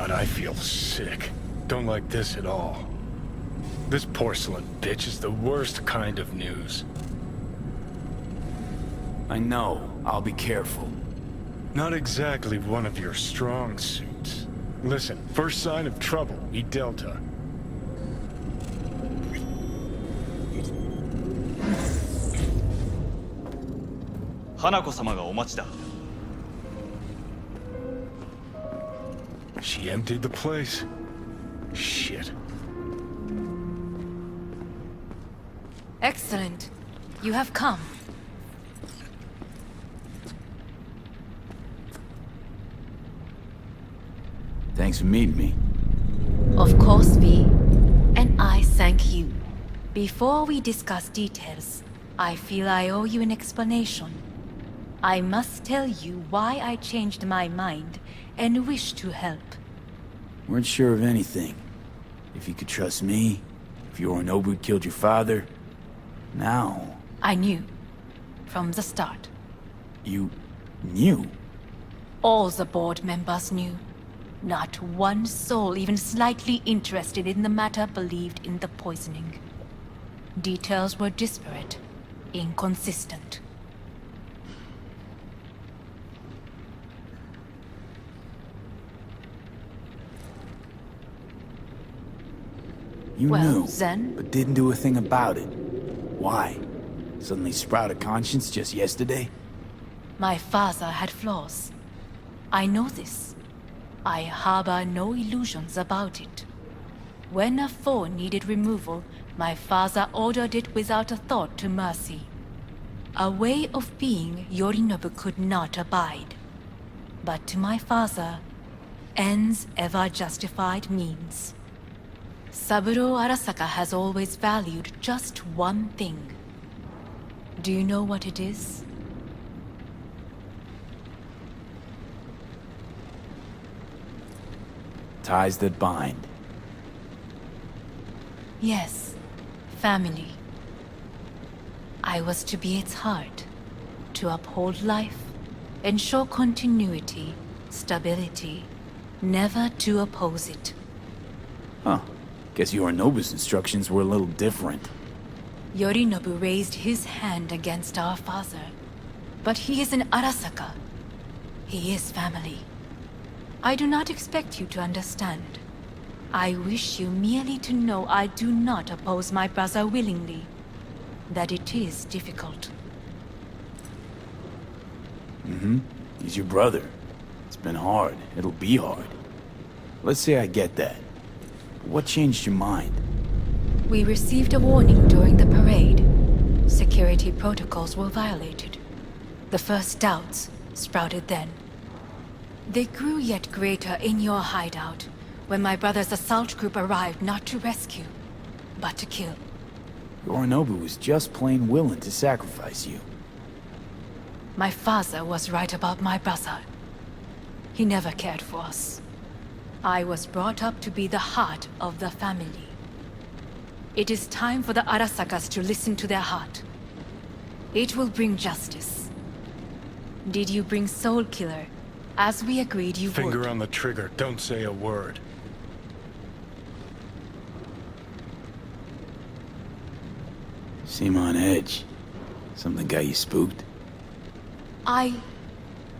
God, I feel sick. Don't like this at all. This porcelain bitch is the worst kind of news. I know. I'll be careful. Not exactly one of your strong suits. Listen, first sign of trouble, eat Delta. Hanako 様がお待ちだ。 She emptied the place. Shit. Excellent. You have come. Thanks for meeting me. Of course, V. And I thank you. Before we discuss details, I feel I owe you an explanation. I must tell you why I changed my mind and wish to help. Weren't sure of anything. If you could trust me, if Yorinobu killed your father. Now... I knew. From the start. You... knew? All the board members knew. Not one soul even slightly interested in the matter believed in the poisoning. Details were disparate, inconsistent. You Well, knew, then? but didn't do a thing about it. Why? Suddenly sprout a conscience just yesterday? My father had flaws. I know this. I harbor no illusions about it. When a foe needed removal, my father ordered it without a thought to mercy. A way of being Yorinobu could not abide. But to my father, ends ever justified means. Saburo Arasaka has always valued just one thing. Do you know what it is? Ties that bind. Yes, family. I was to be its heart, to uphold life, ensure continuity, stability, never to oppose it. Huh. Guess Yorinobu's instructions were a little different. Yorinobu raised his hand against our father, but he is an Arasaka. He is family. I do not expect you to understand. I wish you merely to know I do not oppose my brother willingly. That it is difficult. Mm-hmm. He's your brother. It's been hard. It'll be hard. Let's say I get that. But what changed your mind? We received a warning during the parade. Security protocols were violated. The first doubts sprouted then. They grew yet greater in your hideout, when my brother's assault group arrived not to rescue, but to kill. Yorinobu was just plain willing to sacrifice you. My father was right about my brother. He never cared for us. I was brought up to be the heart of the family. It is time for the Arasakas to listen to their heart. It will bring justice. Did you bring Soul Killer, as we agreed you would? Finger on the trigger, don't say a word. Seem on edge. Something got you spooked? I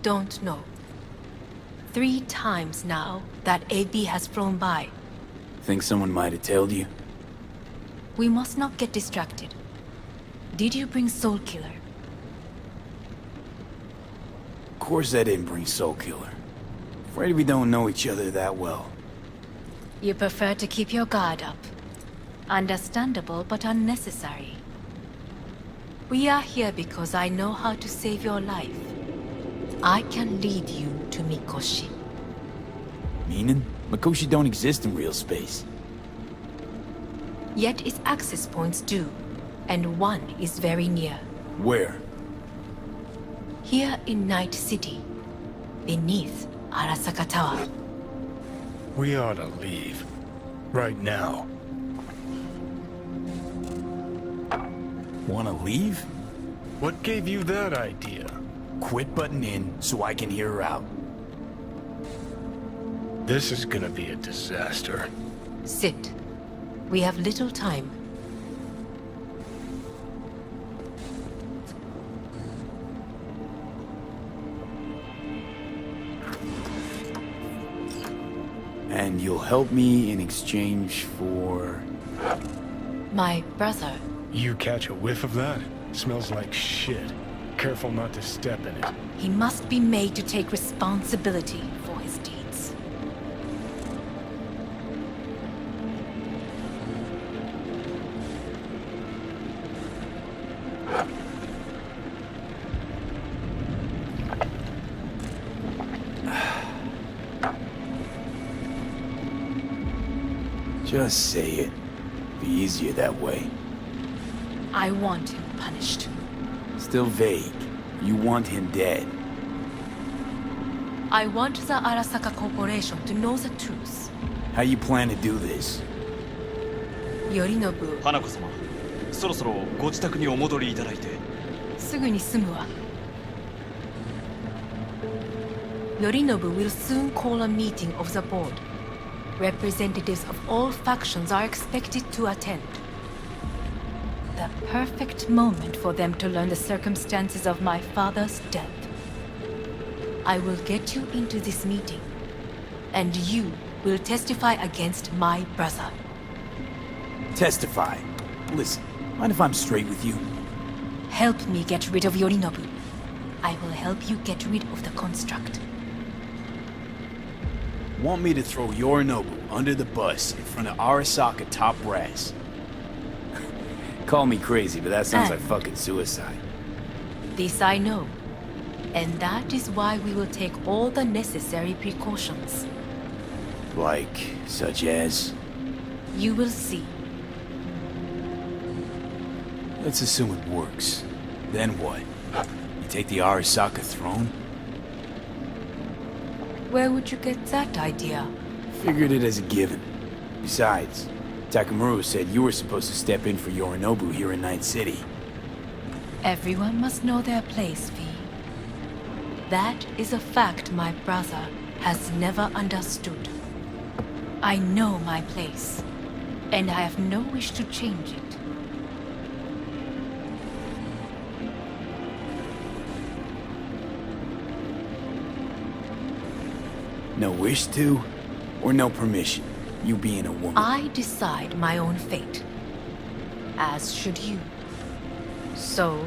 don't know. 3 times now that AB has flown by. Think someone might have tailed you? We must not get distracted. Did you bring Soul Killer? Of course I didn't bring Soul Killer. Afraid we don't know each other that well. You prefer to keep your guard up. Understandable, but unnecessary. We are here because I know how to save your life. I can lead you to Mikoshi. Meaning? Mikoshi don't exist in real space. Yet its access points do, and one is very near. Where? Here in Night City, beneath Arasaka Tower. We ought to leave. Right now. Wanna leave? What gave you that idea? Quit butting in so I can hear her out. This is gonna be a disaster. Sit. We have little time. And you'll help me in exchange for... My brother. You catch a whiff of that? Smells like shit. Careful not to step in it. He must be made to take responsibility for his deeds. Just say it. Be easier that way. I want him punished. Still vague. You want him dead. I want the Arasaka Corporation to know the truth. How you plan to do this? Yorinobu, 花子様、そろそろご自宅にお戻りいただいて。すぐに済むわ。Yorinobu will soon call a meeting of the board. Representatives of all factions are expected to attend. The perfect moment for them to learn the circumstances of my father's death. I will get you into this meeting, and you will testify against my brother. Testify. Listen, mind if I'm straight with you? Help me get rid of Yorinobu. I will help you get rid of the construct. Want me to throw Yorinobu under the bus in front of Arasaka top brass? Call me crazy, but that sounds like fucking suicide. This I know. And that is why we will take all the necessary precautions. Like, such as? You will see. Let's assume it works. Then what? You take the Arasaka throne? Where would you get that idea? Figured it as a given. Besides, Takamura said you were supposed to step in for Yorinobu here in Night City. Everyone must know their place, V. That is a fact my brother has never understood. I know my place, and I have no wish to change it. No wish to, or no permission, you being a woman? I decide my own fate. As should you. So...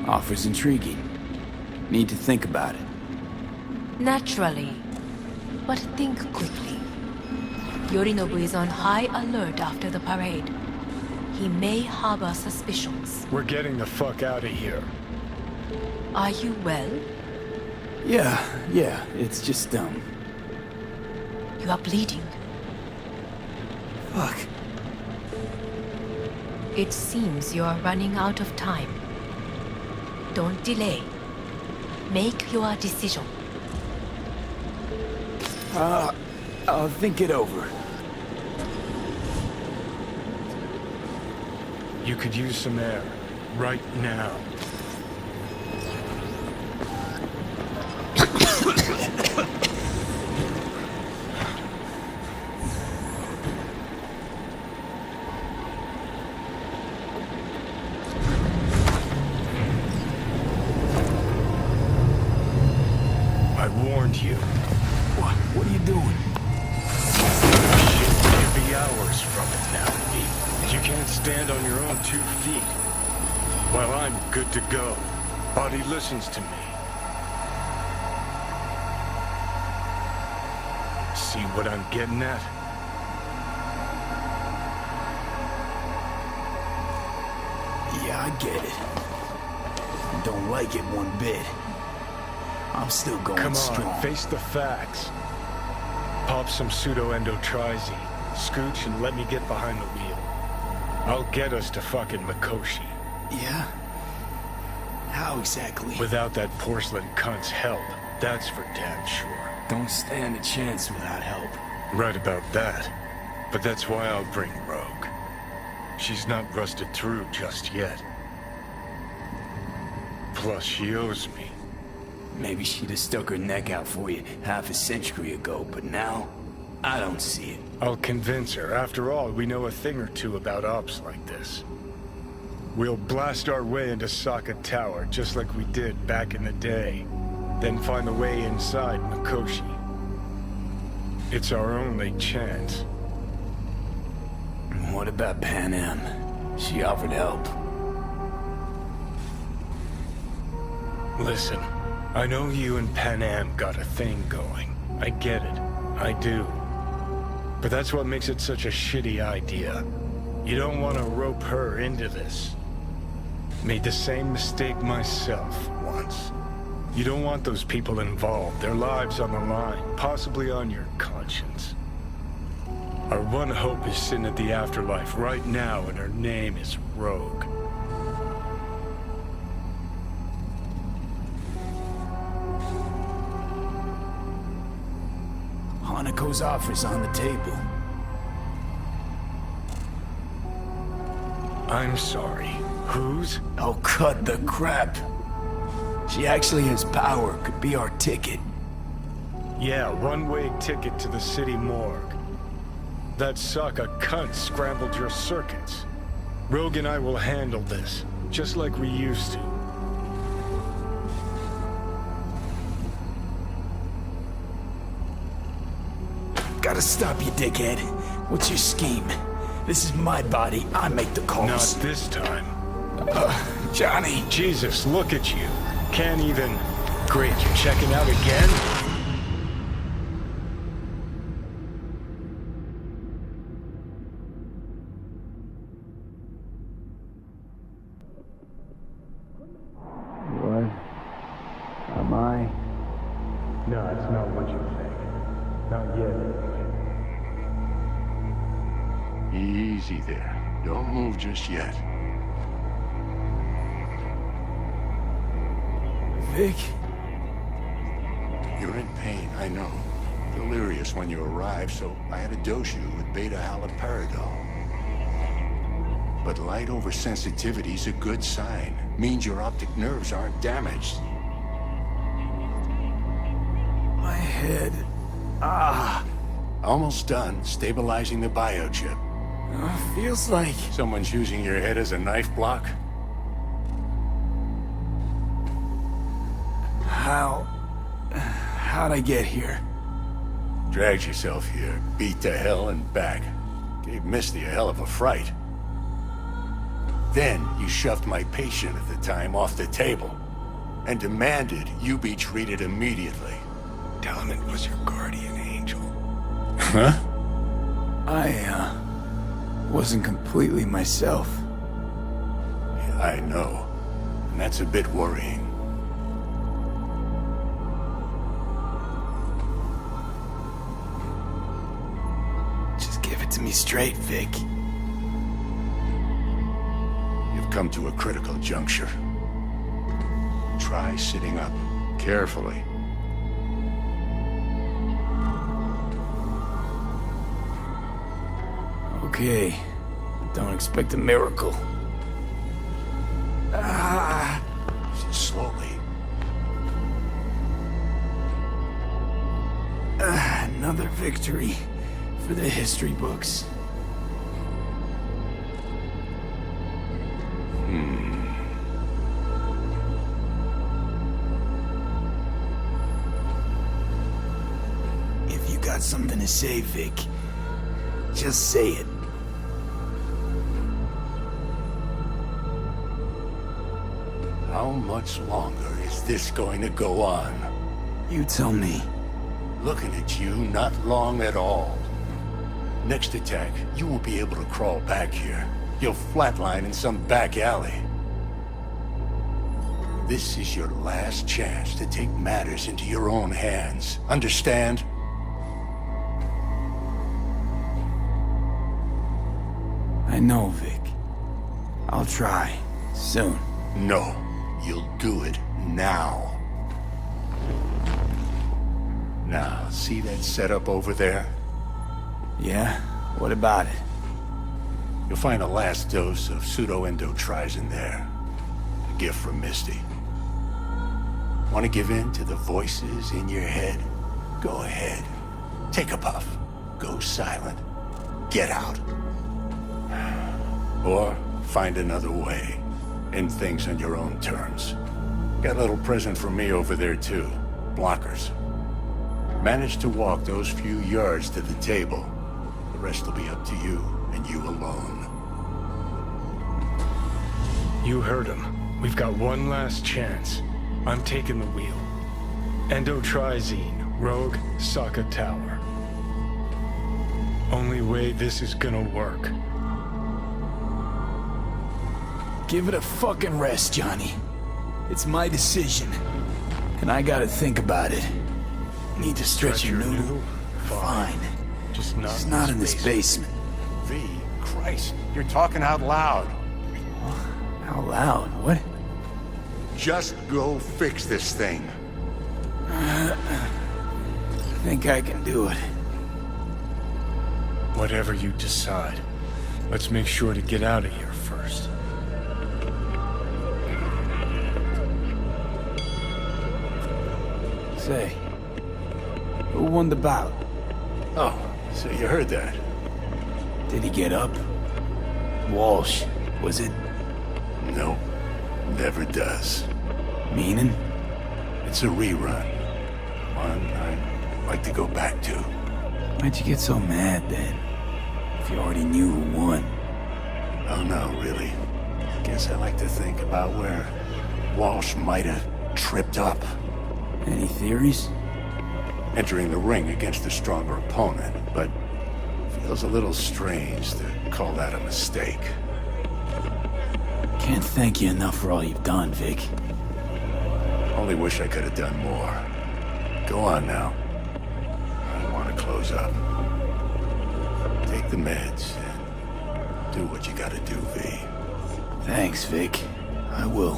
Offer's intriguing. Need to think about it. Naturally. But think quickly. Yorinobu is on high alert after the parade. He may harbor suspicions. We're getting the fuck out of here. Are you well? Yeah, it's just, You are bleeding. Fuck. It seems you are running out of time. Don't delay. Make your decision. I'll think it over. You could use some air. Right now. I warned you. What are you doing? Shit could be hours from it now, Pete. You can't stand on your own 2 feet. Well, I'm good to go. Body listens to me. See what I'm getting at? Yeah, I get it. Don't like it one bit. I'm still going Come on, strong. face the facts. Pop some pseudo-endotrizine, scooch, and let me get behind the wheel. I'll get us to fucking Mikoshi. Yeah? How exactly? Without that porcelain cunt's help, that's for damn sure. Don't stand a chance without help. Right about that. But that's why I'll bring Rogue. She's not rusted through just yet. Plus, she owes me. Maybe she'd have stuck her neck out for you half a century ago, but now, I don't see it. I'll convince her. After all, we know a thing or two about ops like this. We'll blast our way into Sokka Tower, just like we did back in the day. Then find a way inside Mikoshi. It's our only chance. What about Pan Am? She offered help. Listen, I know you and Pan Am got a thing going. I get it. I do. But that's what makes it such a shitty idea. You don't want to rope her into this. Made the same mistake myself once. You don't want those people involved, their lives on the line, possibly on your conscience. Our one hope is sin at the afterlife right now, and her name is Rogue. Hanako's offer's on the table. I'm sorry. Whose? Oh, cut the crap. She actually has power, could be our ticket. Yeah, one-way ticket to the city morgue. That Sokka cunt scrambled your circuits. Rogue and I will handle this, just like we used to. Gotta stop you, dickhead. What's your scheme? This is my body, I make the calls. Not this time. Johnny. Jesus, look at you. Can't even... Great, you're checking out again? What? Am I? No, it's not what you think. Not yet. Easy there. Don't move just yet. Vic? You're in pain, I know. Delirious when you arrived, so I had to dose you with beta-haloperidol. But light oversensitivity's a good sign. Means your optic nerves aren't damaged. My head. Almost done stabilizing the biochip. Feels like... Someone's using your head as a knife block? How'd I get here? Dragged yourself here, beat to hell and back. Gave Misty a hell of a fright. Then you shoved my patient at the time off the table and demanded you be treated immediately. Tell him it was your guardian angel. Huh? I, wasn't completely myself. Yeah, I know. And that's a bit worrying. Just give it to me straight, Vic. You've come to a critical juncture. Try sitting up, carefully. Okay. Don't expect a miracle. Slowly. Another victory for the history books. If you got something to say, Vic, just say it. How much longer is this going to go on? You tell me. Looking at you, not long at all. Next attack, you won't be able to crawl back here. You'll flatline in some back alley. This is your last chance to take matters into your own hands. Understand? I know, Vic. I'll try. Soon. No. You'll do it now. Now, see that setup over there? Yeah? What about it? You'll find a last dose of pseudo-endotrizin there. A gift from Misty. Want to give in to the voices in your head? Go ahead. Take a puff. Go silent. Get out. Or find another way. End things on your own terms. Got a little present for me over there too. Blockers. Manage to walk those few yards to the table. The rest will be up to you, and you alone. You heard him. We've got one last chance. I'm taking the wheel. Endotrizine, Rogue, Sokka Tower. Only way this is gonna work. Give it a fucking rest, Johnny. It's my decision. And I gotta think about it. Need to stretch your noodle? Fine. Just not in this basement. V, Christ, you're talking out loud. Out loud? What? Just go fix this thing. I think I can do it. Whatever you decide. Let's make sure to get out of here first. Say, who won the bout? Oh, so you heard that. Did he get up? Walsh, was it? Nope, never does. Meaning? It's a rerun. One I'd like to go back to. Why'd you get so mad then? If you already knew who won. Oh no, really. Guess I like to think about where Walsh might have tripped up. Any theories? Entering the ring against a stronger opponent, but feels a little strange to call that a mistake. Can't thank you enough for all you've done, Vic. Only wish I could have done more. Go on now. I want to close up. Take the meds and do what you gotta do, V. Thanks, Vic. I will.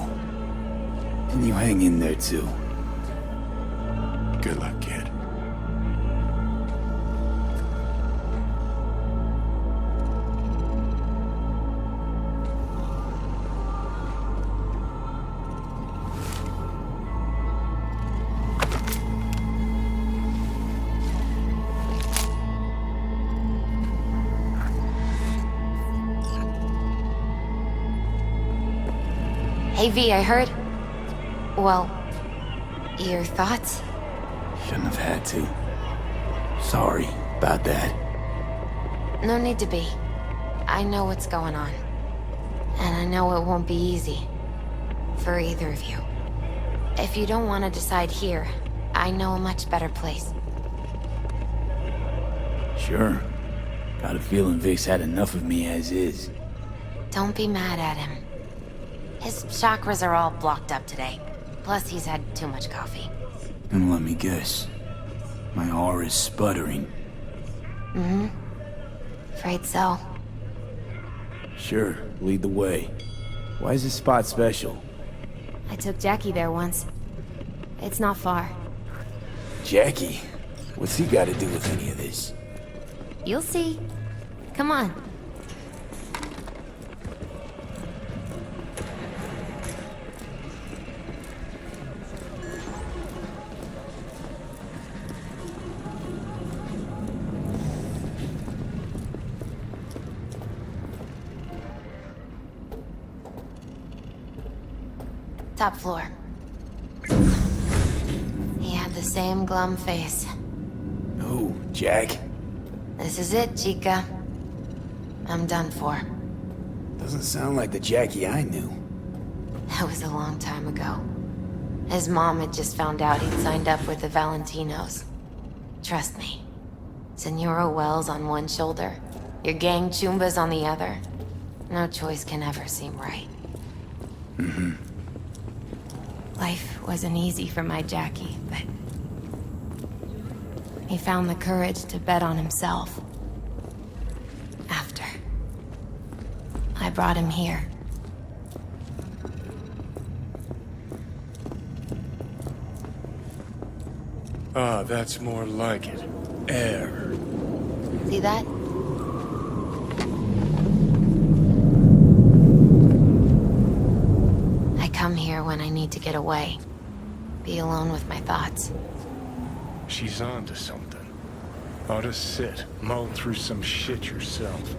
And you hang in there, too. Good luck, kid. Hey V, I heard... Well, your thoughts? Shouldn't have had to. Sorry about that. No need to be. I know what's going on. And I know it won't be easy. For either of you. If you don't want to decide here, I know a much better place. Sure. Got a feeling Vic's had enough of me as is. Don't be mad at him. His chakras are all blocked up today. Plus, he's had too much coffee. And let me guess. My aura is sputtering. Mm-hmm. Afraid so. Sure, lead the way. Why is this spot special? I took Jackie there once. It's not far. Jackie? What's he got to do with any of this? You'll see. Come on. Top floor. He had the same glum face. Who, Jack? This is it, Chica. I'm done for. Doesn't sound like the Jackie I knew. That was a long time ago. His mom had just found out he'd signed up with the Valentinos. Trust me. Senora Wells on one shoulder, your gang Chumbas on the other. No choice can ever seem right. Mm-hmm. Life wasn't easy for my Jackie, but... he found the courage to bet on himself. After. I brought him here. Ah, that's more like it. Air. See that? I come here when I need to get away. Be alone with my thoughts. She's onto something. Ought to sit, mull through some shit yourself.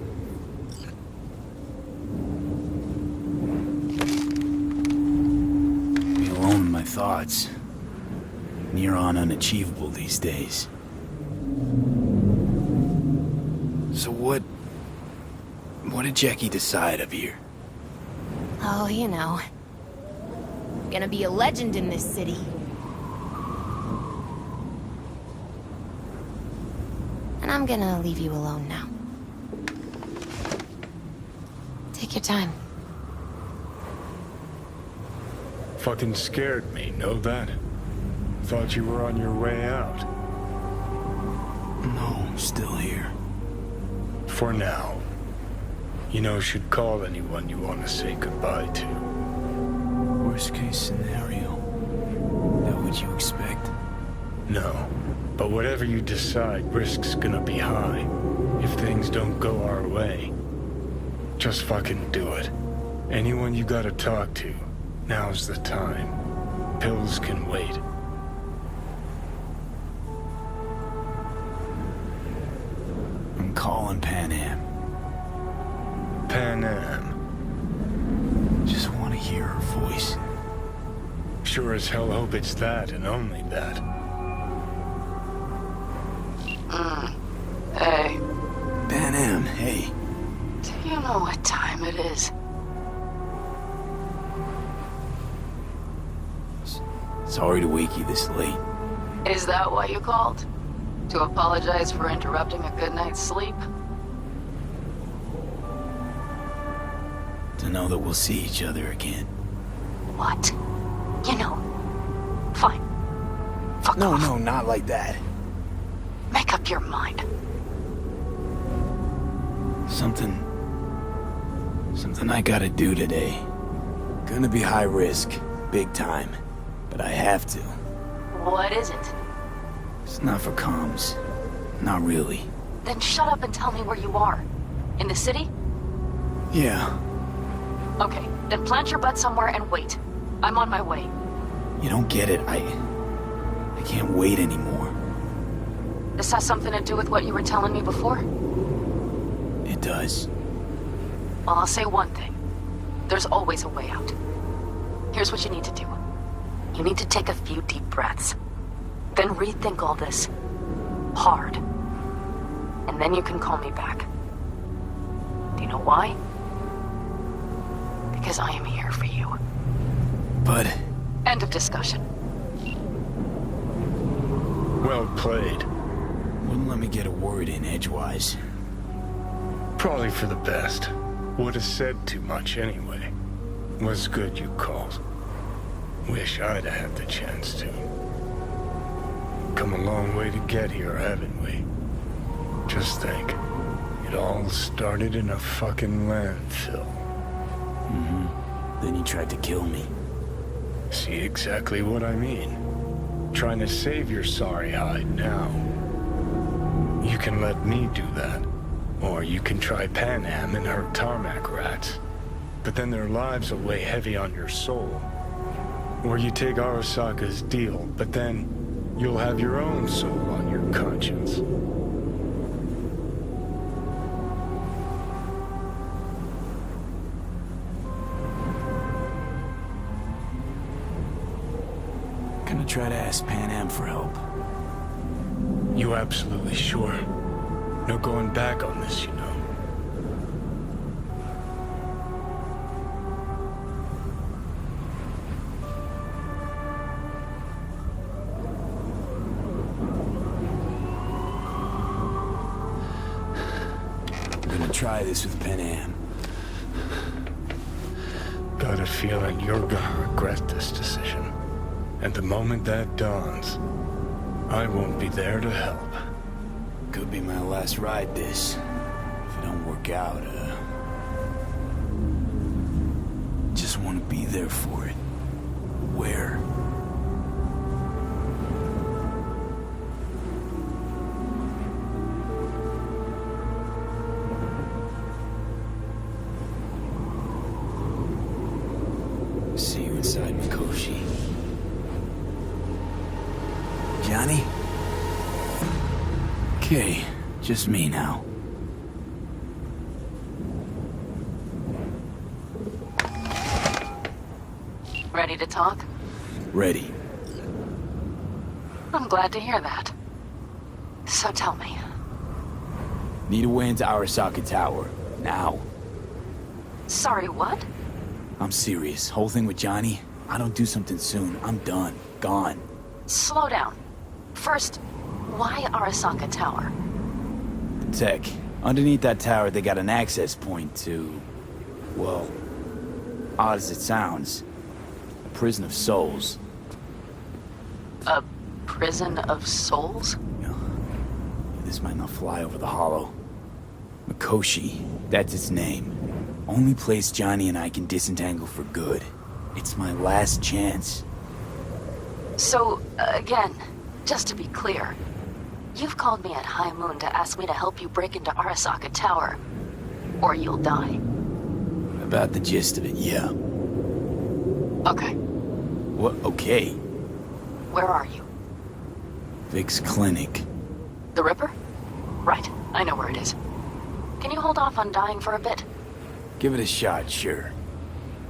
Be alone with my thoughts. Near on unachievable these days. So what did Jackie decide up here? Oh, you know. Gonna be a legend in this city. And I'm gonna leave you alone now. Take your time. Fucking scared me, know that? Thought you were on your way out. No, I'm still here. For now. You know, should call anyone you want to say goodbye to. Worst case scenario. That what you expect? No. But whatever you decide, risk's gonna be high. If things don't go our way. Just fucking do it. Anyone you gotta talk to, now's the time. Pills can wait. I'm calling Pan Am. Pan Am. Just want to hear her voice. Sure as hell hope it's that and only that. Hey, Pan Am, hey. do you know what time it is? Sorry to wake you this late. Is that why you called? To apologize for interrupting a good night's sleep? To know that we'll see each other again. What? You know. Fine. Fuck No, off. no, not like that. Make up your mind. Something I gotta do today. Gonna be high risk, big time. But I have to. What is it? It's not for comms. Not really. Then shut up and tell me where you are. In the city? Yeah, Okay, then plant your butt somewhere and wait. I'm on my way. you don't get it. I can't wait anymore. This has something to do with what you were telling me before? It does. Well, I'll say one thing. There's always a way out. Here's what you need to do. You need to take a few deep breaths. Then rethink all this. Hard. And then you can call me back. Do you know why? Because I am here for you. But End of discussion. Well played. wouldn't let me get a word in edgewise. Probably for the best. Would have said too much anyway. Was good you called. Wish I'd have had the chance to. Come a long way to get here, haven't we? Just think. It all started in a fucking landfill. Then he tried to kill me. See exactly what I mean. Trying to save your sorry hide now. You can let me do that. Or you can try Pan Am and her tarmac rats. But then their lives will weigh heavy on your soul. Or you take Arasaka's deal, but then you'll have your own soul on your conscience. Gonna try to ask Pan Am for help. You absolutely sure? No going back on this, you know. I'm gonna try this with Pan Am. Got a feeling you're gonna regret this decision. And the moment that dawns, I won't be there to help. Could be my last ride this. If it don't work out, just want to be there for it. Where? See you inside Mikoshi. Johnny? Okay, just me now. Ready to talk? Ready. I'm glad to hear that. So tell me, Need a way into Arasaka Tower. Now. sorry, what? I'm serious. Whole thing with Johnny, I don't do something soon, I'm done. Gone. Slow down. First, why Arasaka Tower? Tech. Underneath that tower, they got an access point to... well, odd as it sounds, a prison of souls. A prison of souls? This might not fly over the hollow. Mikoshi, that's its name. Only place Johnny and I can disentangle for good. It's my last chance. So, again, just to be clear, you've called me at High Moon to ask me to help you break into Arasaka Tower, or you'll die. About the gist of it, yeah. Okay, What? Okay. where are you? Vic's clinic. The Ripper? Right, I know where it is. Can you hold off on dying for a bit? Give it a shot, sure.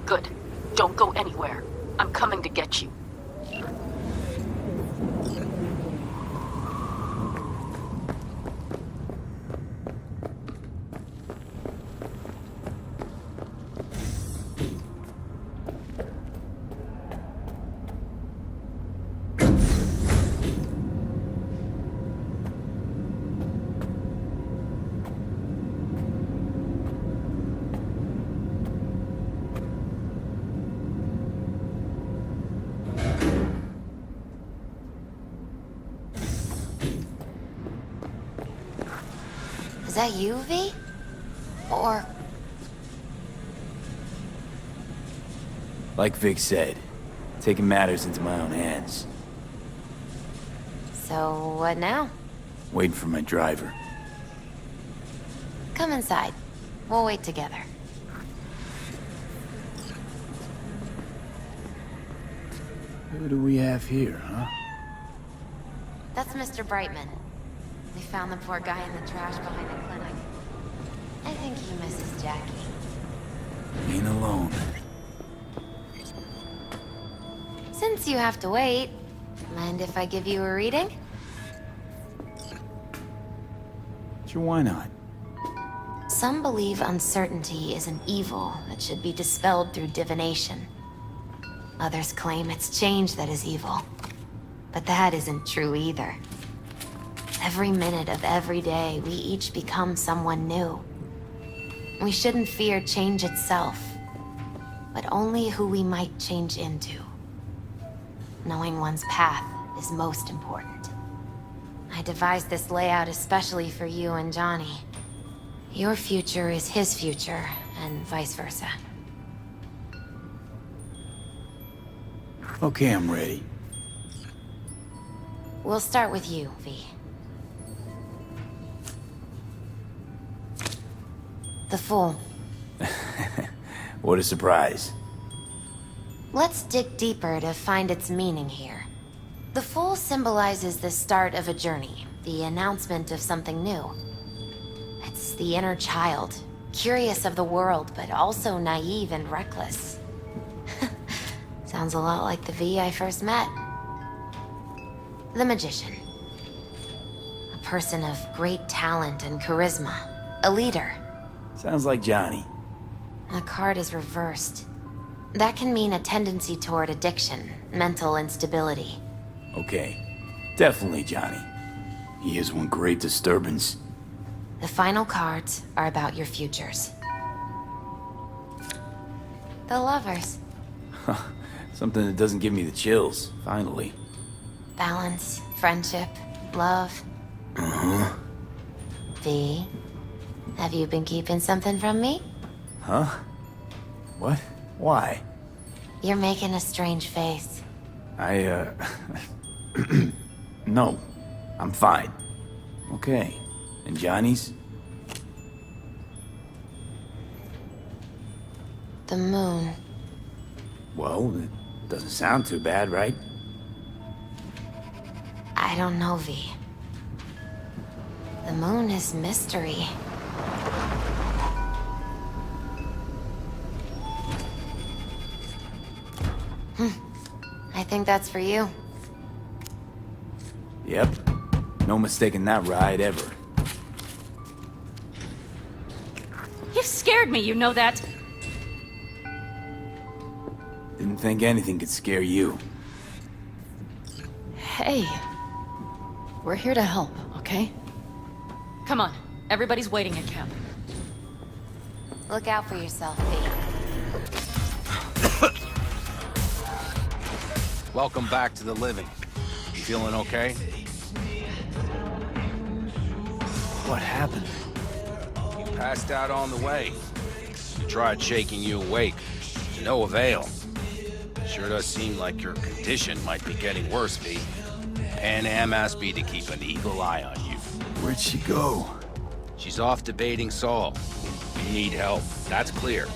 Good. Don't go anywhere. I'm coming to get you. Is that you, V? Or... Like Vic said, taking matters into my own hands. so what now? Waiting for my driver. Come inside. We'll wait together. Who do we have here, huh? That's Mr. Brightman. We found the poor guy in the trash behind the clinic. I think he misses Jackie. Ain't alone. Since you have to wait, mind if I give you a reading? Sure, why not? Some believe uncertainty is an evil that should be dispelled through divination. Others claim it's change that is evil. But that isn't true either. Every minute of every day, we each become someone new. We shouldn't fear change itself, but only who we might change into. Knowing one's path is most important. I devised this layout especially for you and Johnny. Your future is his future, and vice versa. Okay, I'm ready. We'll start with you, V. The Fool. What a surprise. Let's dig deeper to find its meaning here. The Fool symbolizes the start of a journey, the announcement of something new. It's the inner child, curious of the world, but also naive and reckless. Sounds a lot like the V I first met. The Magician. A person of great talent and charisma. A leader. Sounds like Johnny. The card is reversed. That can mean a tendency toward addiction, mental instability. Okay. Definitely Johnny. He is one great disturbance. The final cards are about your futures. The Lovers. Something that doesn't give me the chills, finally. Balance, friendship, love. Uh-huh. V, have you been keeping something from me? Huh? What? Why? You're making a strange face. No. I'm fine. Okay. And Johnny's? The moon. Well, it doesn't sound too bad, right? I I don't know, V. The moon is mystery. I think that's for you. Yep. No mistaking that ride ever. You've scared me, you know that? Didn't think anything could scare you. Hey. We're here to help, okay? Come on, everybody's waiting at camp. Look out for yourself, V. Welcome back to the living. You feeling okay? What happened? You passed out on the way. We tried shaking you awake. To no avail. Sure does seem like your condition might be getting worse, V. Pan Am asked me to keep an eagle eye on you. Where'd she go? She's off debating Saul. You need help, that's clear.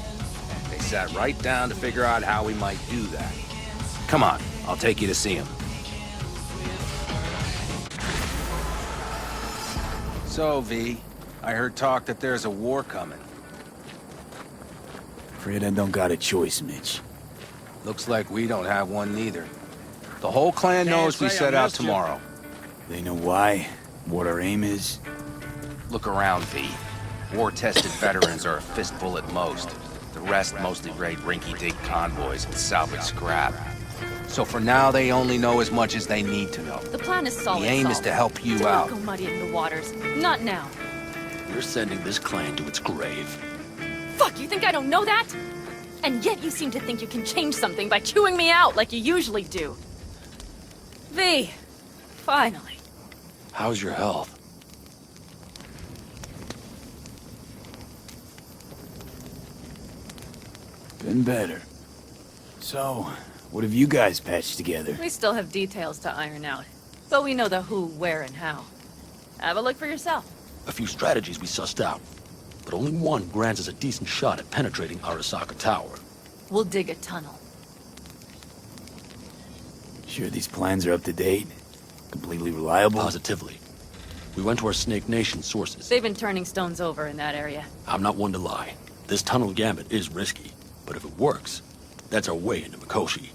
They sat right down to figure out how we might do that. Come on, I'll take you to see him. So, V, I heard talk that there's a war coming. Afraid I don't got a choice, Mitch. Looks like we don't have one neither. The whole clan knows we set out tomorrow. They know why? What our aim is? Look around, V. War-tested veterans are a fistful at most. The rest mostly raid rinky-dink convoys and salvage scrap. So for now, they only know as much as they need to know. The plan is solid, The aim is Saul. to help you Do out. not go muddying the waters. Not now. We're sending this clan to its grave. Fuck, you think I don't know that? And yet you seem to think you can change something by chewing me out like you usually do. V, finally. How's your health? Been better. So, what have you guys patched together? We still have details to iron out, but we know the who, where, and how. Have a look for yourself. A few strategies we sussed out, but only one grants us a decent shot at penetrating Arasaka Tower. We'll dig a tunnel. Sure these plans are up to date? Completely reliable? Positively. We went to our Snake Nation sources. They've been turning stones over in that area. I'm not one to lie. This tunnel gambit is risky, but if it works, that's our way into Mikoshi.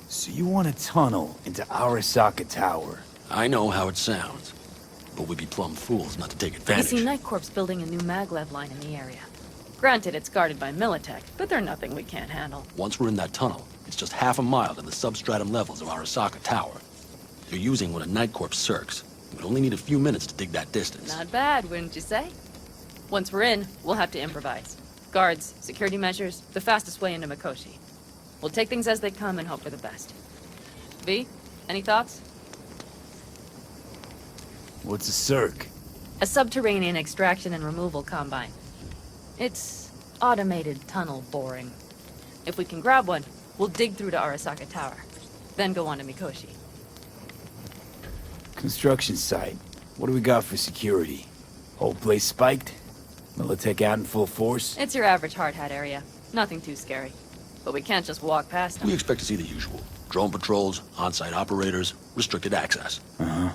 So you want a tunnel into Arasaka Tower? I know how it sounds, but we'd be plumb fools not to take You advantage. see Night Corp's building a new maglev line in the area. Granted, it's guarded by Militech, but they're nothing we can't handle. Once we're in that tunnel, it's just half a mile to the substratum levels of Arasaka Tower. They're using one of Night Corp's circs. We'd only need a few minutes to dig that distance. Not bad, wouldn't you say? Once we're in, we'll have to improvise. Guards, security measures, the fastest way into Mikoshi. We'll take things as they come and hope for the best. V, any thoughts? What's a circ? A subterranean extraction and removal combine. It's automated tunnel boring. If we can grab one, we'll dig through to Arasaka Tower, then go on to Mikoshi. Construction site. What do we got for security? Whole place spiked? Militech out in full force? It's your average hard hat area. Nothing too scary. But we can't just walk past them. We expect to see the usual. Drone patrols, on-site operators, restricted access. Uh-huh.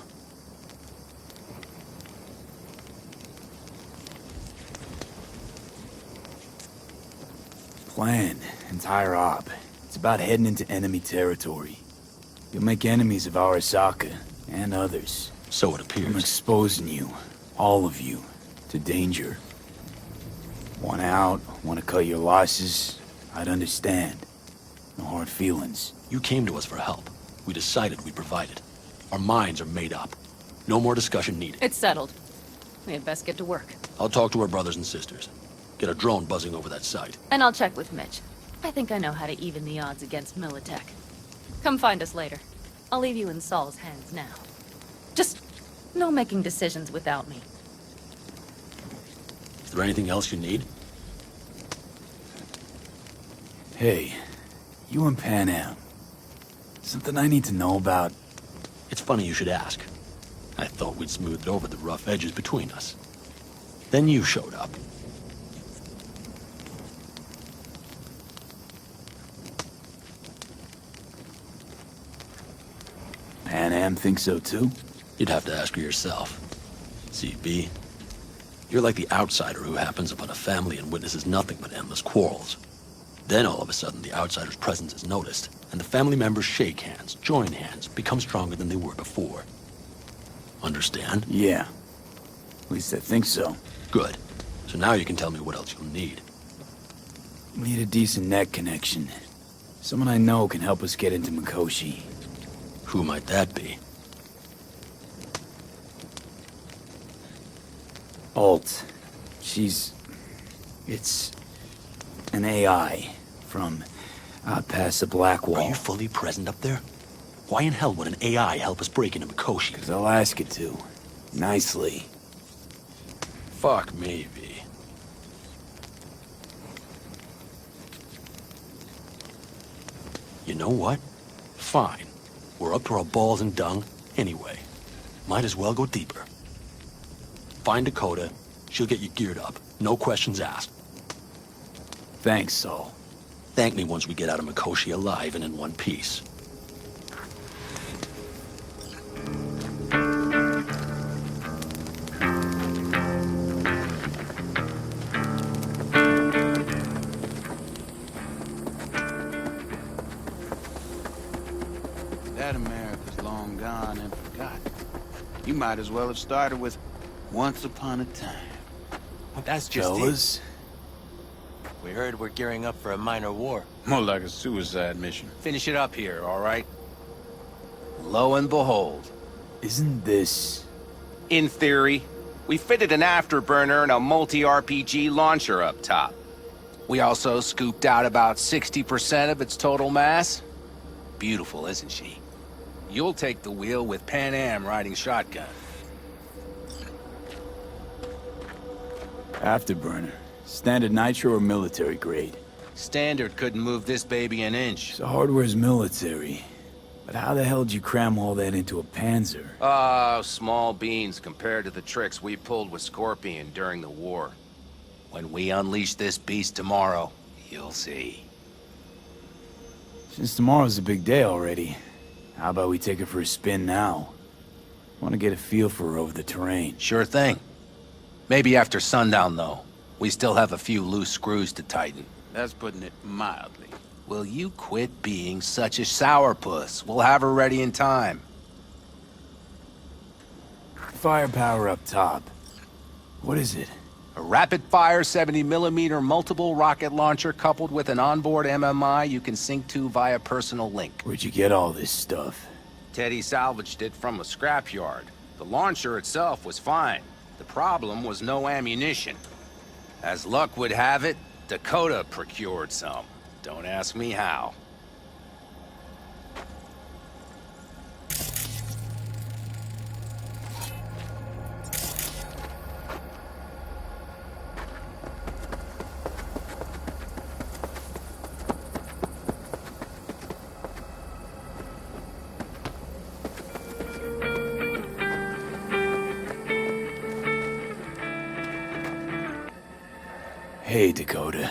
Plan. Entire op. It's about heading into enemy territory. You'll make enemies of Arasaka, and others. So it I'm appears. exposing you, all of you, to danger. Want out, want to cut your losses, I'd understand. No hard feelings. You came to us for help. We decided we'd provide it. Our minds are made up. No more discussion needed. It's settled. We had best get to work. I'll talk to our brothers and sisters. Get a drone buzzing over that site. And I'll check with Mitch. I think I know how to even the odds against Militech. Come find us later. I'll leave you in Saul's hands now. Just no making decisions without me. Is there anything else you need? Hey, you and Pan Am. Something I need to know about? It's funny you should ask. I thought we'd smoothed over the rough edges between us. Then you showed up. Pan Am? Am think so too? You'd have to ask her yourself. See, B, you're like the outsider who happens upon a family and witnesses nothing but endless quarrels. Then all of a sudden the outsider's presence is noticed, and the family members shake hands, join hands, become stronger than they were before. Understand? Yeah. At least I think so. Good. So now you can tell me what else you'll need. We need a decent net connection. Someone I know can help us get into Mikoshi. Who might that be? Alt. It's an AI from out past the Black Wall. Are you fully present up there? Why in hell would an AI help us break into Mikoshi? 'Cause I'll ask it to. Nicely. Fuck me, V. You know what? Fine. We're up to our balls in dung anyway. Might as well go deeper. Find Dakota. She'll get you geared up. No questions asked. Thanks, Saul. Thank me once we get out of Mikoshi alive and in one piece. That America's long gone and forgotten. You might as well have started with Once Upon a Time. That's just Fellas? it. We heard we're gearing up for a minor war. More like a suicide mission. Finish it up here, all right? Lo and behold. Isn't this... In theory, we fitted an afterburner and a multi-RPG launcher up top. We also scooped out about 60% of its total mass. Beautiful, isn't she? You'll take the wheel with Pan Am riding shotgun. Afterburner. Standard nitro or military grade? Standard couldn't move this baby an inch. So hardware's military. But how the hell did you cram all that into a Panzer? Oh, small beans compared to the tricks we pulled with Scorpion during the war. When we unleash this beast tomorrow, you'll see. Since tomorrow's a big day already, how about we take her for a spin now? Want to get a feel for her over the terrain. Sure thing. Maybe after sundown, though. We still have a few loose screws to tighten. That's putting it mildly. Will you quit being such a sourpuss? We'll have her ready in time. Firepower up top. What is it? A rapid-fire 70mm multiple rocket launcher coupled with an onboard MMI you can sync to via personal link. Where'd you get all this stuff? Teddy salvaged it from a scrapyard. The launcher itself was fine. The problem was no ammunition. As luck would have it, Dakota procured some. Don't ask me how. Hey, Dakota.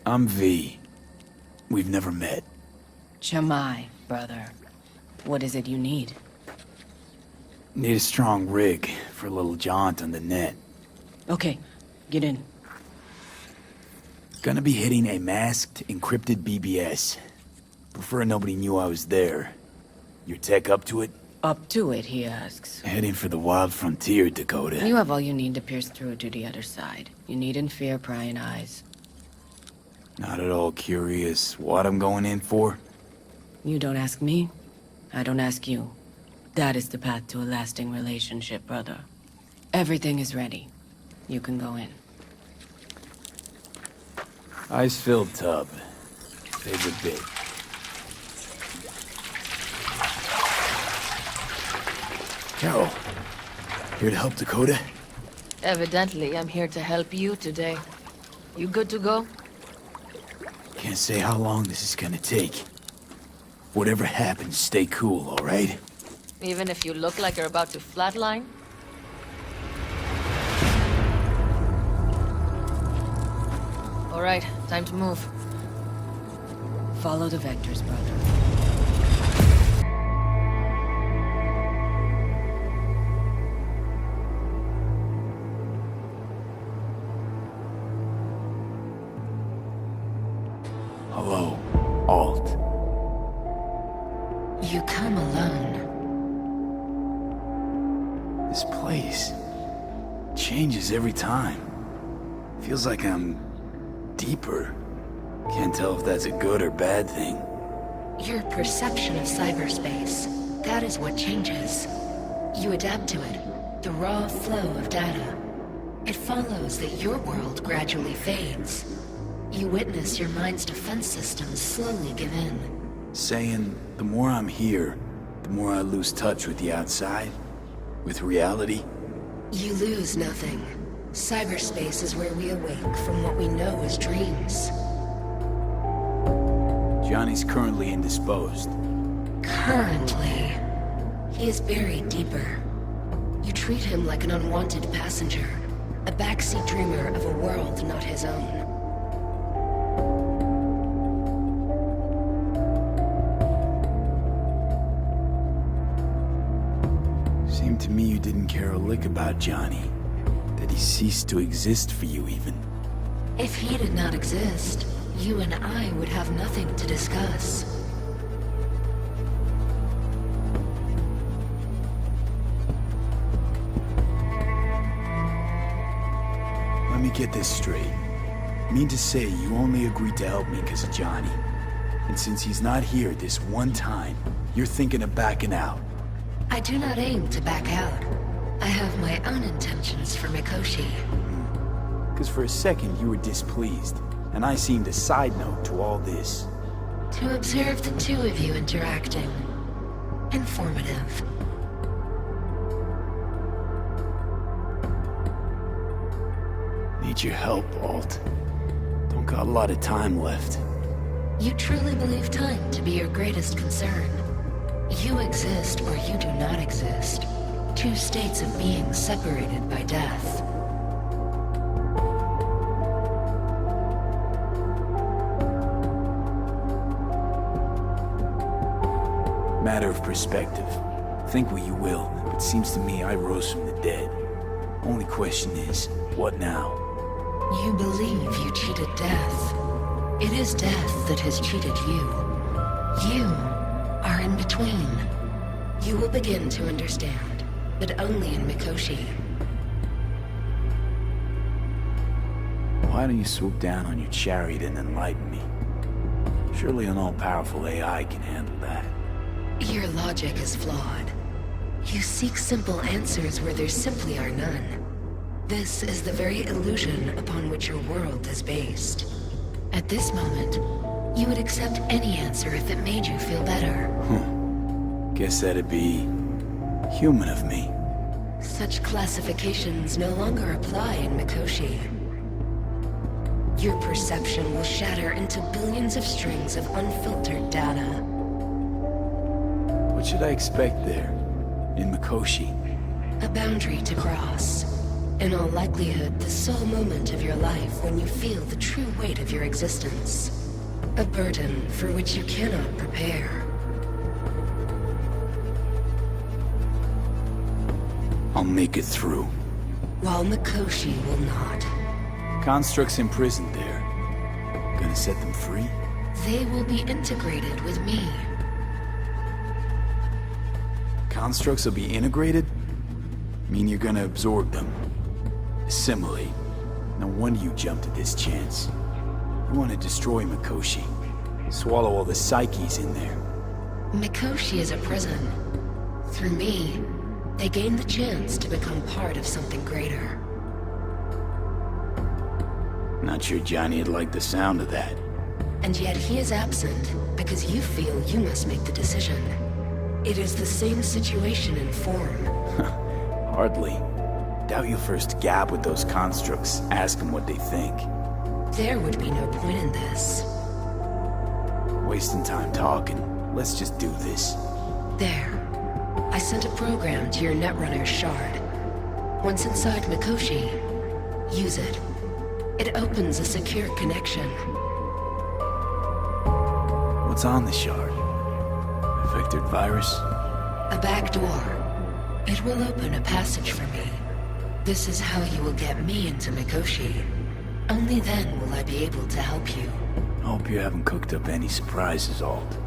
I'm V. We've never met. Jamai, brother. What is it you need? Need a strong rig for a little jaunt on the net. Okay, get in. Gonna be hitting a masked, encrypted BBS. Prefer nobody knew I was there. Your tech up to it? Up to it, he asks. Heading for the wild frontier, Dakota. You have all you need to pierce through to the other side. You needn't fear prying eyes. Not at all curious what I'm going in for? You don't ask me, I don't ask you. That is the path to a lasting relationship, brother. Everything is ready. You can go in. Ice-filled tub. Favorite bit. Carol, here to help Dakota? Evidently, I'm here to help you today. You good to go? Can't say how long this is gonna take. Whatever happens, stay cool, all right? Even if you look like you're about to flatline? All right, time to move. Follow the vectors, brother. changes every time. Feels like I'm deeper. Can't tell if that's a good or bad thing. Your perception of cyberspace, that is what changes. You adapt to it, the raw flow of data. It follows that your world gradually fades. You witness your mind's defense systems slowly give in. Saying, the more I'm here, the more I lose touch with the outside? With reality? You lose nothing. Cyberspace is where we awake from what we know as dreams. Johnny's currently indisposed. Currently. He is buried deeper. You treat him like an unwanted passenger, a backseat dreamer of a world not his own. Seemed to me you didn't care a lick about Johnny. That he ceased to exist for you, even. If he did not exist, you and I would have nothing to discuss. Let me get this straight. Mean to say you only agreed to help me because of Johnny. And since he's not here this one time, you're thinking of backing out. I do not aim to back out. I have my own intentions for Mikoshi. Because for a second you were displeased, and I seemed a side note to all this. To observe the two of you interacting. Informative. Need your help, Alt. Don't got a lot of time left. You truly believe time to be your greatest concern. You exist or you do not exist. Two states of being separated by death. Matter of perspective. Think what you will, but seems to me I rose from the dead. Only question is, what now? You believe you cheated death. It is death that has cheated you. You are in between. You will begin to understand, but only in Mikoshi. Why don't you swoop down on your chariot and enlighten me? Surely an all-powerful AI can handle that. Your logic is flawed. You seek simple answers where there simply are none. This is the very illusion upon which your world is based. At this moment, you would accept any answer if it made you feel better. Guess that'd be human of me. Such classifications no longer apply in Mikoshi. Your perception will shatter into billions of strings of unfiltered data. What should I expect there, in Mikoshi? A boundary to cross. In all likelihood, the sole moment of your life when you feel the true weight of your existence. A burden for which you cannot prepare. I'll make it through. While Mikoshi will not. Constructs imprisoned there. Gonna set them free? They will be integrated with me. Constructs will be integrated? Mean you're gonna absorb them? Assimilate. No wonder you jumped at this chance. You want to destroy Mikoshi. Swallow all the psyches in there. Mikoshi is a prison. Through me, they gain the chance to become part of something greater. Not sure Johnny'd like the sound of that. And yet he is absent because you feel you must make the decision. It is the same situation in form. Hardly. Doubt you'll first gab with those constructs, ask them what they think. There would be no point in this. Wasting time talking. Let's just do this. There. I sent a program to your Netrunner's shard. Once inside Mikoshi, use it. It opens a secure connection. What's on the shard? Affected virus? A back door. It will open a passage for me. This is how you will get me into Mikoshi. Only then will I be able to help you. I hope you haven't cooked up any surprises, Alt.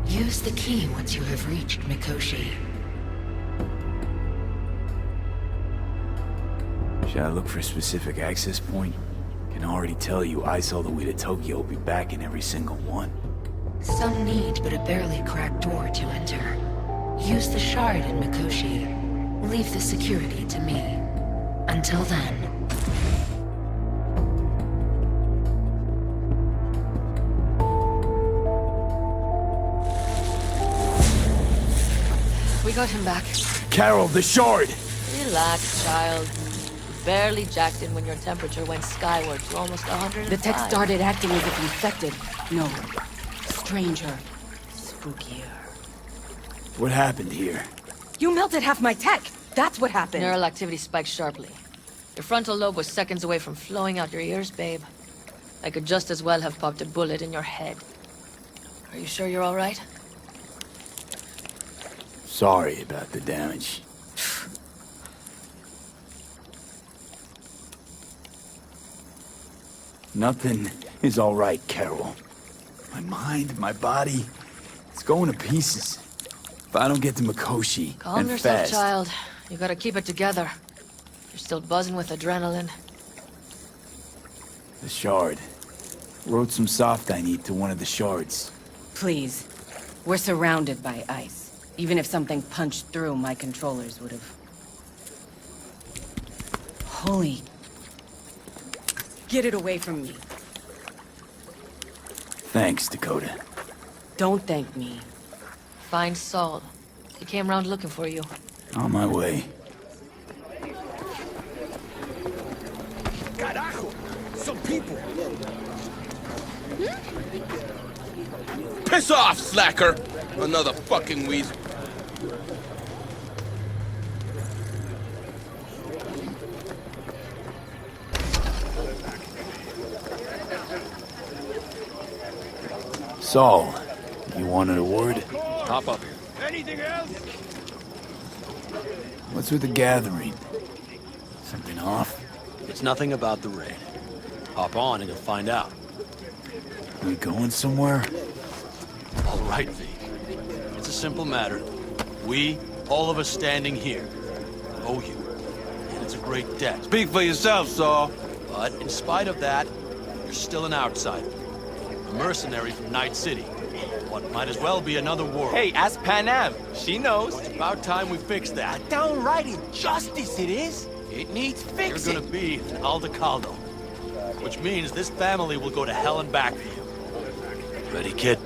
Use the key once you have reached Mikoshi. Should I look for a specific access point? Can already tell you ice all the way to Tokyo will be back in every single one. Some neat but a barely cracked door to enter. Use the shard in Mikoshi. Leave the security to me. Until then... We got him back. Carol, the shard! Relax, child. You barely jacked in when your temperature went skyward to almost 105. The tech started acting as if infected. No. Stranger. Spookier. What happened here? You melted half my tech! That's what happened! Neural activity spiked sharply. Your frontal lobe was seconds away from flowing out your ears, babe. I could just as well have popped a bullet in your head. Are you sure you're all right? Sorry about the damage. Nothing is all right, Carol. My mind, my body, it's going to pieces. If I don't get to Mikoshi, Calm and yourself, fast, child. You gotta keep it together. You're still buzzing with adrenaline. the shard. Wrote some soft I need to one of the shards. Please. We're surrounded by ice. Even if something punched through, my controllers would have... Holy... Get it away from me. Thanks, Dakota. Don't thank me. Find Saul. He came round looking for you. On my way. Carajo! Some people! Piss off, slacker! Another fucking weasel. Saul, you wanted a word? Hop up here. Anything else? What's with the gathering? Something off? It's nothing about the raid. Hop on and you'll find out. We going somewhere? All right, V. It's a simple matter. We, all of us standing here, owe you. And it's a great debt. Speak for yourself, Saul. But in spite of that, you're still an outsider. A mercenary from Night City. What might as well be another world. Hey, ask Panam. She knows. It's about time we fix that. Downright injustice it is. It needs fixing. You're gonna be an Aldecaldo. Which means this family will go to hell and back for you. Ready, kid?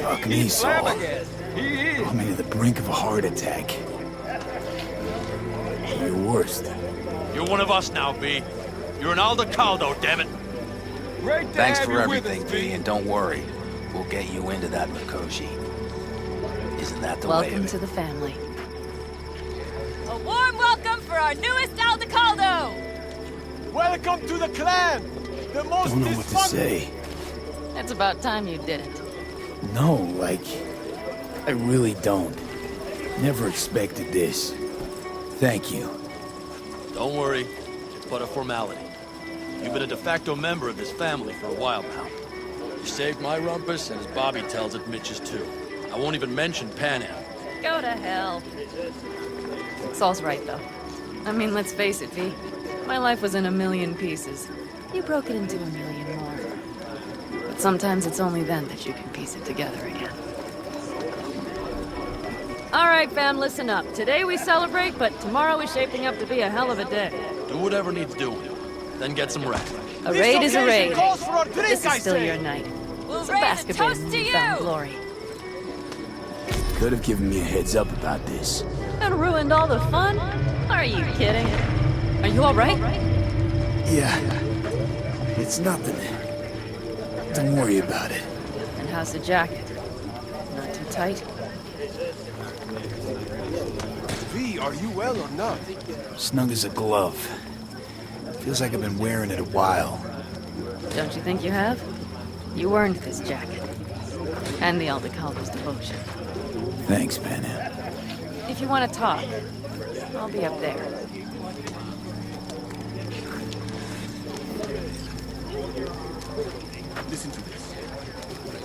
Fuck me, Saul. I'm at the brink of a heart attack. You're worst. You're one of us now, B. You're an Aldecaldo, damn it. Thanks for everything, V, and don't worry. We'll get you into that Mikoshi. Isn't that the way Welcome of it? to the family. A warm welcome for our newest Aldecaldo! Welcome to the clan! The most Don't know what to say. It's about time you did it. No, like... I really don't. Never expected this. Thank you. Don't worry. It's but a formality. You've been a de facto member of this family for a while now. You saved my rumpus, and as Bobby tells it, Mitch's too. I won't even mention Panam. Go to hell. Saul's right, though. I mean, let's face it, V. My life was in a million pieces. You broke it into a million more. But sometimes it's only then that you can piece it together again. All right, fam, listen up. Today we celebrate, but tomorrow is shaping up to be a hell of a day. Do whatever needs doing. Then get some rest. A raid is a raid. This is I still say. your night. We'll So bask a bit in newfound glory. Could have given me a heads up about this. And ruined all the fun? Are you kidding? Are you all right? Yeah. It's nothing. Don't worry about it. And how's the jacket? Not too tight? V, are you well or not? Snug as a glove. Feels like I've been wearing it a while. Don't you think you have? You earned this jacket. And the Aldecaldo's devotion. Thanks, Panam. If you want to talk, I'll be up there. Listen to this.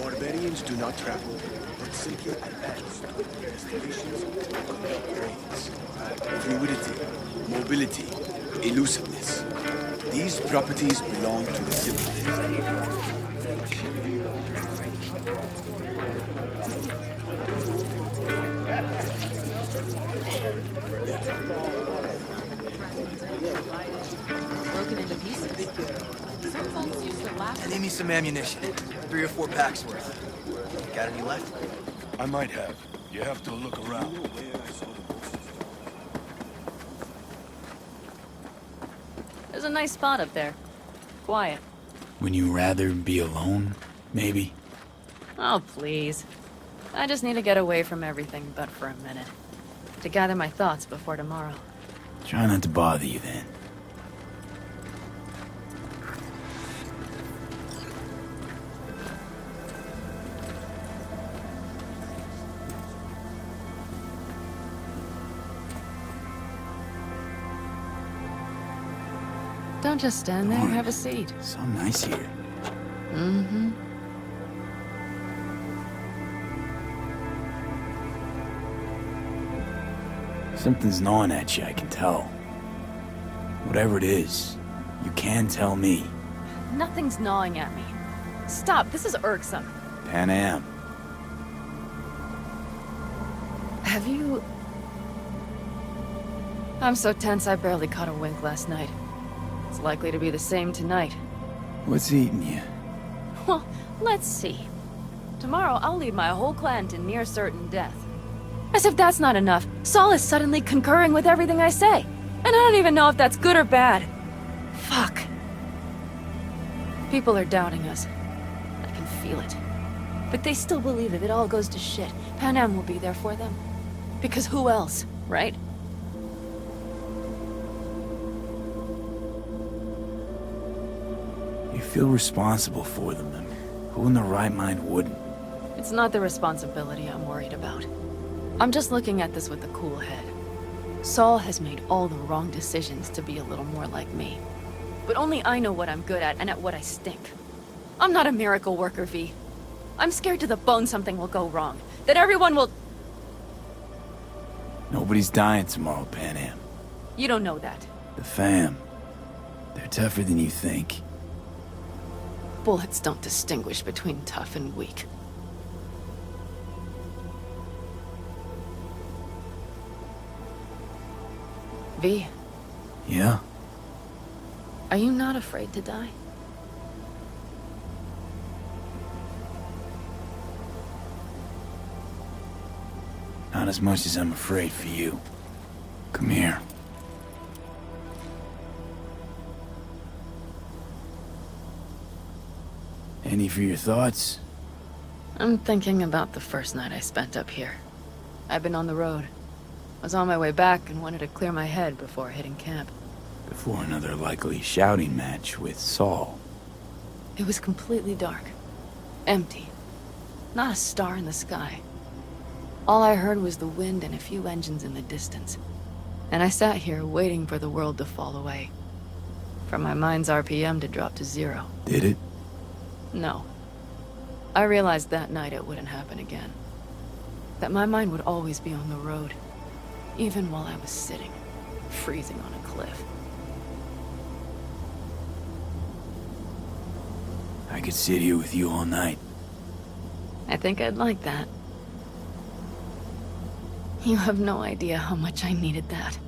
Barbarians do not travel, but simply advance to their destinations and conduct raids. fluidity, mobility, elusiveness. These properties belong to the civilized. Broken into pieces. I need me some ammunition. 3 or 4 packs worth. Got any left? I might have. You have to look around. There's a nice spot up there. Quiet. When you rather be alone, maybe? Oh, please. I just need to get away from everything but for a minute. To gather my thoughts before tomorrow. Try not to bother you then. Don't just stand there, have a seat. So nice here. Mm-hmm. Something's gnawing at you, I can tell. Whatever it is, you can tell me. Nothing's gnawing at me. Stop, this is irksome. Pan Am. Have you... I'm so tense I barely caught a wink last night. It's likely to be the same tonight. What's eating you? Well, let's see. Tomorrow I'll lead my whole clan to near certain death. As if that's not enough, Saul is suddenly concurring with everything I say. And I don't even know if that's good or bad. Fuck. People are doubting us. I can feel it. But they still believe if it all goes to shit, Pan Am will be there for them. Because who else, right? You feel responsible for them. Who in their right mind wouldn't? It's not the responsibility I'm worried about. I'm just looking at this with a cool head. Saul has made all the wrong decisions to be a little more like me. But only I know what I'm good at and at what I stink. I'm not a miracle worker, V. I'm scared to the bone something will go wrong. That everyone will... Nobody's dying tomorrow, Pan Am. You don't know that. The fam. They're tougher than you think. Bullets don't distinguish between tough and weak. V. Yeah? Are you not afraid to die? Not as much as I'm afraid for you. Come here. Any for your thoughts? I'm thinking about the first night I spent up here. I've been on the road. I was on my way back and wanted to clear my head before hitting camp. Before another likely shouting match with Saul. It was completely dark. Empty. Not a star in the sky. All I heard was the wind and a few engines in the distance. And I sat here waiting for the world to fall away. For my mind's RPM to drop to 0. Did it? No. I realized that night it wouldn't happen again. That my mind would always be on the road. Even while I was sitting, freezing on a cliff. I could sit here with you all night. I think I'd like that. You have no idea how much I needed that.